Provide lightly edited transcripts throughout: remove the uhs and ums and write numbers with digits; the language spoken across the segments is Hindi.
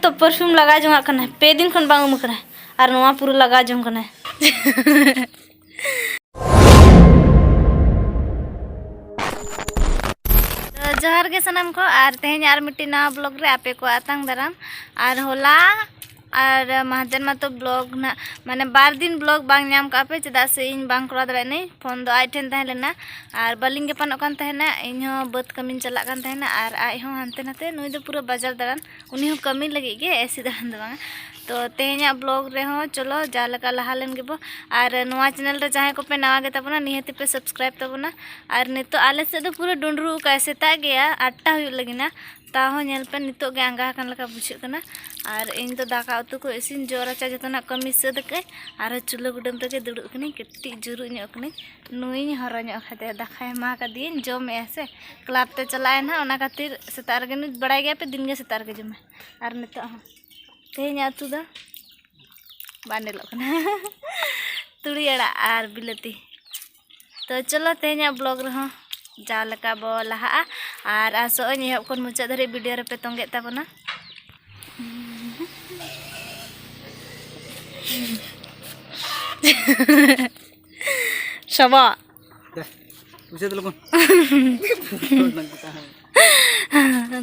तो परफ्यूम लगा जोंगा कना पे दिन खन बांग उमकना और नोआ पूरा लगा जोंग कना तो जोहार के सनम को और तेहन और मिट्टी नवा ब्लॉग रे आपे को आतंग दाराम और होला और महाजन मा तो ब्लॉग ना माने 12 दिन ब्लॉग बांग नाम का पे चदा से इन बांग करा दरे नहीं फोन दो आई ठेन तहे लेना और बलिंग के पन ओकान तहे ना इन हो बत कमिन चला कान तहे ना और आई हो हनते नते नुई दो पूरा बाजार दारान उनी हो कमी लगी गे ऐसी दारान दो बांग तो तेहना ब्लॉग रे हो चलो जा लगा लहा लेन गेबो और नवा चैनल रे जहां को पे नवा गे तबना निहति पे सब्सक्राइब तबना और नितो आले से दो पूरा डुंडरू का सेता गया 8टा हुई लगिना ताहो नेल पे नितो गे आंगा कान लका बुझे कना और इन तो दाका उतु को इसिन जोराचा जतना कमी सद के और चुलो गुडम तके दुडु कनी कट्टी जुरु ᱧᱚᱜ कनी नुई हरा ᱧᱚᱜ खाते दाखा मा का दिन जम ऐसे क्लब ते चलाए ना ओना खातिर सेतार गे बड़ाई गया पे दिन गे सेतार गे जमे और नितो तेहना अतु दा बांडेलो कना तुड़ी अड़ा और बिलती तो चलो तेहना ब्लॉग रहो जा लका बो लहा और आसो एहब खन मुचाद धरे वीडियो रे पे तंगे ताबना शबा उसे तो लोगन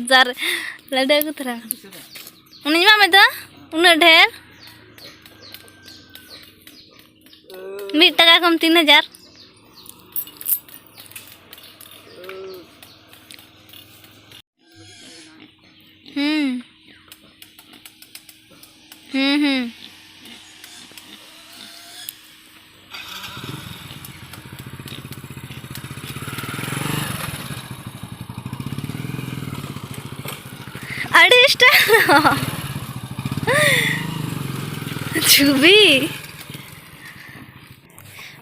जार लड़े को थरा उनी मा में दा उना ढेर 1 टका कम 3000 छुबी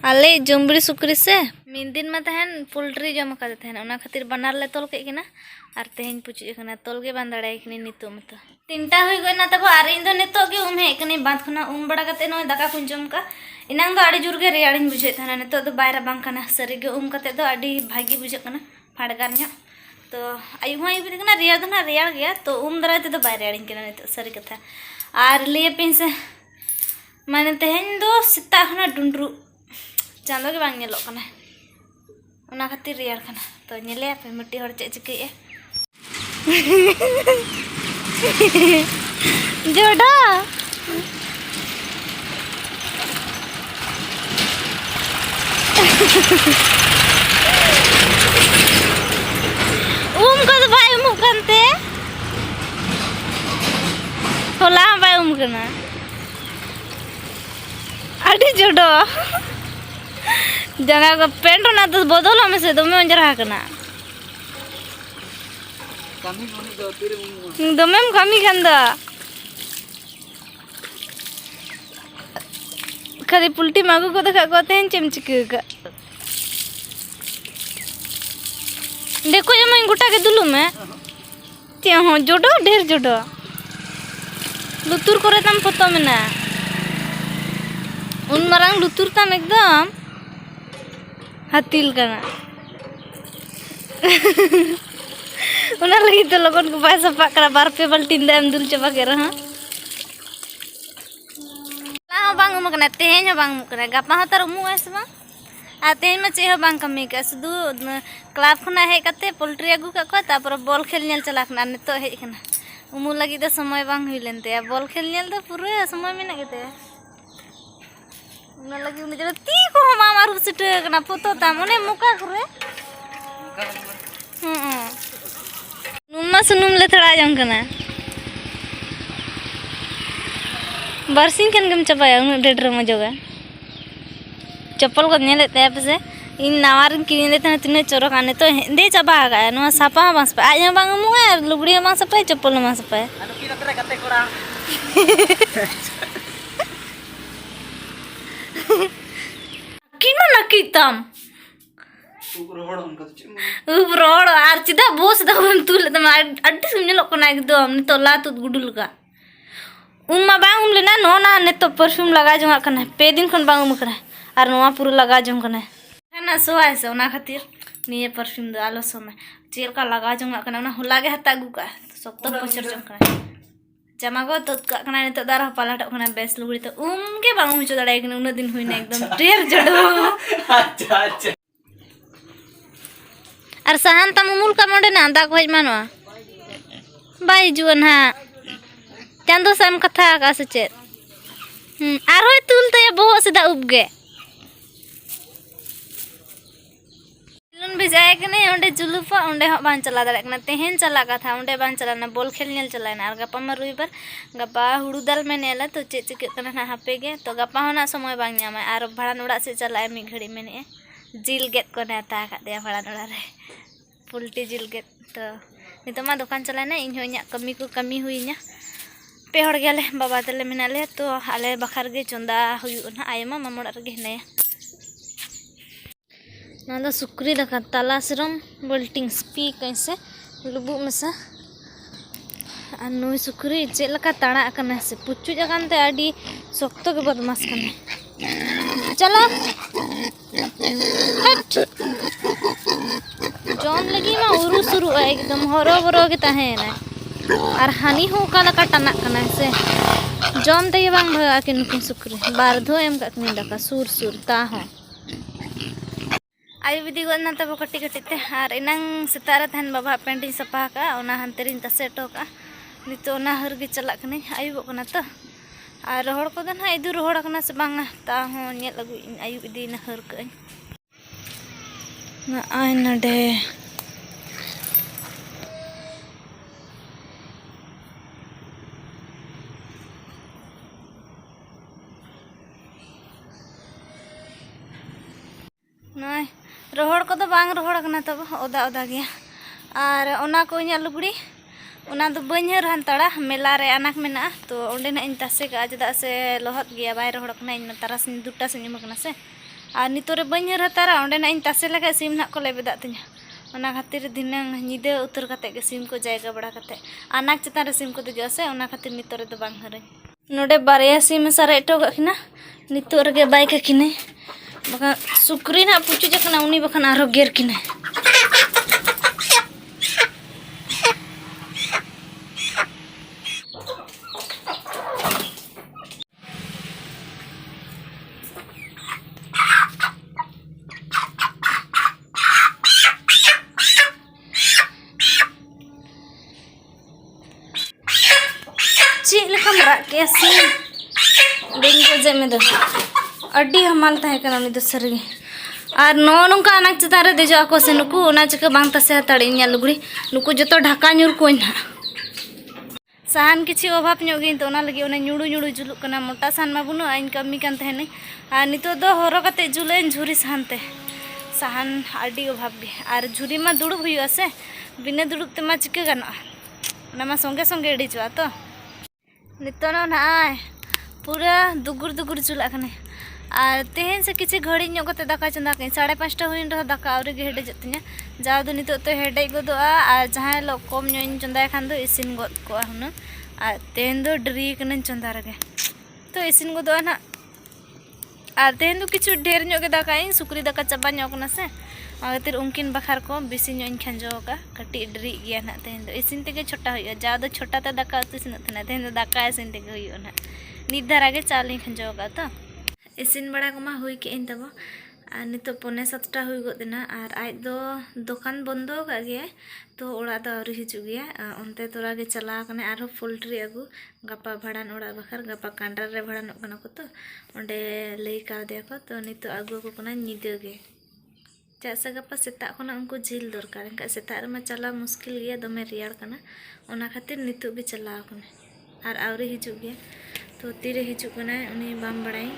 आले जम्बरी सुकरी से मिन दिन में तहन पोल्ट्री जम का तहन ओना खातिर बनार ले तोल के किना और तेहन पुची कना तोल गे बांध दड़ाई किनी नितो मत 3टा हुई गना तब आर इन दो नितो गे हे कनी बांध खना बड़ा कते नो दाका कुन जम का इनांग दो आड़ी जुर गे रेयाड़िन बुझे थाना नितो दो बायरा बांग कना सरी गे कते दो आड़ी भागी बुझे कना फाड़गार न्या तो आयु हाँ आयु कना रेयाड़ दो ना रेयाड़ गया तो दराय ते दो बाय रेयाड़िन कना नितो सरी कथा और लिए पिन से माने तेहन दो सिता खना डुंडरू चांदो के बांग नेलो कना ओना खातिर रेयाड़ कना तो नेले पे मिट्टी हर चे चिके जोड़ा को तो भाई मुकनते होला भाई कना आड़ी जोड़ो जगह का पेंट ना तो बदल में से दमे अंजरा कना दमे कमी खंदा खाली पुल्टी मागू को देखा को तेन चेम चिके का देखो ये मैं गुटा के दुलू में ते हो जोड़ो ढेर जोड़ो लुतुर करे तम फोटो में ना उन मरंग लुतुर तम एकदम हातिल कना उना लगी तो लोगन को पैसा पकड़ा 2 पे बाल्टी दाम दुल चबा के रहा ला बांग उमकना तेहन बांग उमकना गपा हो तर उमु ऐसे बा आ तेहन में चे बांग कमी का सुदु क्लब खना हे कते पोल्ट्री अगु का को तापर बॉल खेल नेल चला खना नितो हे खना उमु लगी तो समय बांग हुई लेनते बॉल खेल नेल तो पूरा समय में ना गेते उना लगी उन जरा ती को मा मारू सिट कना फोटो ताम ओने मुका करे नुमा सुनुम ले थड़ा जंग कना बरसिंग कन गम चबाया उन डेडर मजोगा चप्पल को नेले ते पे से इन नावार किने ले तना तिने चोरो काने तो दे चबा गा नो सापा बांस पे आया बांग मु लुगड़ी बांस पे चप्पल बांस पे अनु की रतरे कते कोड़ा किनो नकीतम उब्रोड़ आर चिदा बोस दम तुल दम अड्डी सुमने लोकना एकदम तो ला तु गुडुल का उम्मा बांग उम लेना नो ना ने तो परफ्यूम लगा जोंगा कना पे दिन खन बांग उम कना और नोआ पूरा लगा जोंग कना ना सोआ से ओना खातिर निये परफ्यूम दो आलो समय चेल का लगा जोंगा कना ना होला गे हता गु का 70 बछर जोंग कना जामा को तो कना नितो दार पालाटो कना बेस लुगड़ी तो के बांग हुचो दाड़ाय कना उना दिन हुइना एकदम ढेर जड़ो अच्छा अच्छा और साहन तम मूल का मोडे ना दा को हज मानवा बाई जुन हा चांदो साम कथा का से चेत आर होय तुल ते बहुत सदा उबगे लुन भेजाय कने ओंडे जुलुपा ओंडे ह बान चला दाड़े कना तेहेन चला का था ओंडे बान चला ना बॉल खेल नेल चला ना गपा मा रविवार गपा हुड़ू दाल में नेला तो चे चिके कना ना हापे गे तो गपा होना समय बांग न्यामा आर भाड़ान ओड़ा से चला मी घड़ी मेने जिल गेट को नेता का दे भाड़ान ओड़ा रे पुल्टी जिल गेट तो नितमा दुकान चला ना इन होइया कमी हुइया पे हड़ गेले बाबा तले मेनाले तो आले बखार गे चंदा हुयु ना आयमा मामोड़ा रे हेनाया ना सुक्री दका तला सिरम बोल्टिंग स्पी कैसे लुबु मसा और नुई सुक्री चेक लका ताड़ा कना से पुचु जगन ते आडी सख्तो के बदमाश कने चलो हट जॉन लगी मा उरु सुरु एकदम हरो बरो के ताहे ना और हानि हो का लका टना कना से जॉन ते बांग भगा के नुकी सुक्री बार धो एम का कनी दका सुर सुर ता हो आयु विधि गना तब कटी कटी ते और इनांग सेतारे तहन बाबा पेंटिंग सफा का ओना हंतरिन तसे टोका नितो ओना हर गे चला कने आयु कना तो और रोहड़ को दन इदु रोहड़ कना से बांगा ता हो नेल लगु आयु विधि ना हर कई ना आय नडे नय रोहड़ को बांग रोहड़ कना तब ओदा ओदा गया और ओना को इᱧ लुगड़ी ओना दो बñ हर हंतड़ा मेला रे अनाक मेना तो ओंडे ना इन तसे का चदा से लोहत गया बाय रोहड़ कना इन तारास दुटा से निम कना से और नितोरे बñ हर हतारा ओंडे ना इन तसे लगा सिम ना को लेबेदा तिᱧa ओना खातिर दिनंग निदे उतर कते के सिम को जायगा बड़ा कते अनाक चतान रे सिम को दे से ओना खातिर नितोरे दो बांग हरई नोडे बारया सिम सारे टो गखिना नितोर गे बाय के किने बका सुक्री ना पुचु जकना उनी बखन आरो गेर किने ची लेखा मरा के सिम दिन को जे में दो अड्डी हमाल ताहे कना उनी दो सरगे और नो नोंका अनाक चतान रे देजो आको से नुकु ओना चिका बांग तसे हताड़ी इᱧa लुगड़ी नुकु जतो ढाका ᱧᱩᱨ कोई ना साहन किछि अभाव ᱧᱚᱜ ᱜᱮ तो ओना लगी ओना ᱧᱩᱲᱩ ᱧᱩᱲᱩ जुलुक कना मोटा साहन मा बुनु आइन कमी कान तहेने और नितो दो हरो कते जुलेन झुरी साहनते साहन अड्डी अभाव गे और झुरी मा दुड़ुब हुइयो से बिना दुड़ुब ते मा चिका गानो ओना मा संगे संगे एडी चुआ तो नितो न नाय पूरा दुगुर दुगुर जुला कने और तेहन से किसी घड़ी ᱧᱚᱜ दाका चंदा कई 5:30 हुइन रह दाका आवरे गे हेडे जतिया जाव दो नितो तो हेडे गोदोआ और जहां लो कम ᱧᱚᱜ चंदा खान दो इसिन गोद को हुना और तेहन दो डरी कने चंदा रगे तो इसिन गोदोआ ना और तेहन दो किछु ढेर ᱧᱚᱜ गे दाका इन सुक्री दाका चाबा ᱧᱚᱜ कना से खातिर उनकिन बखार को बिसी ᱧᱚᱜ खंजो का कटी डरी गया ना तेहन दो इसिन तेगे छोटा हुइयो जाव दो छोटा ते दाका इसिन तना तेहन दो दाका इसिन तेगे हुइयो ना नित धारा गे चाली खंजो का तो इसिन बड़ा को मा हुई के इन तब और नितो 6:45 हुई गदना और आज दो दुकान बंदो का गया तो ओड़ा दो आवरी हिजु गया उनते तोरा गे चला कने आरो पोल्ट्री अगु गपा भाड़ान ओड़ा बखर गपा कांडर रे भाड़ान कना को तो ओंडे लई का दे को तो नितो अगु को कना निदे गे जैसे गपा सेता खना उनको झील दरकार इनका सेता रे मा चला मुश्किल गया दमे रियार कना ओना खातिर नितो भी चला कने और आवरी हिजु गया तो तीरे हिजु कना उनी बाम बड़ाई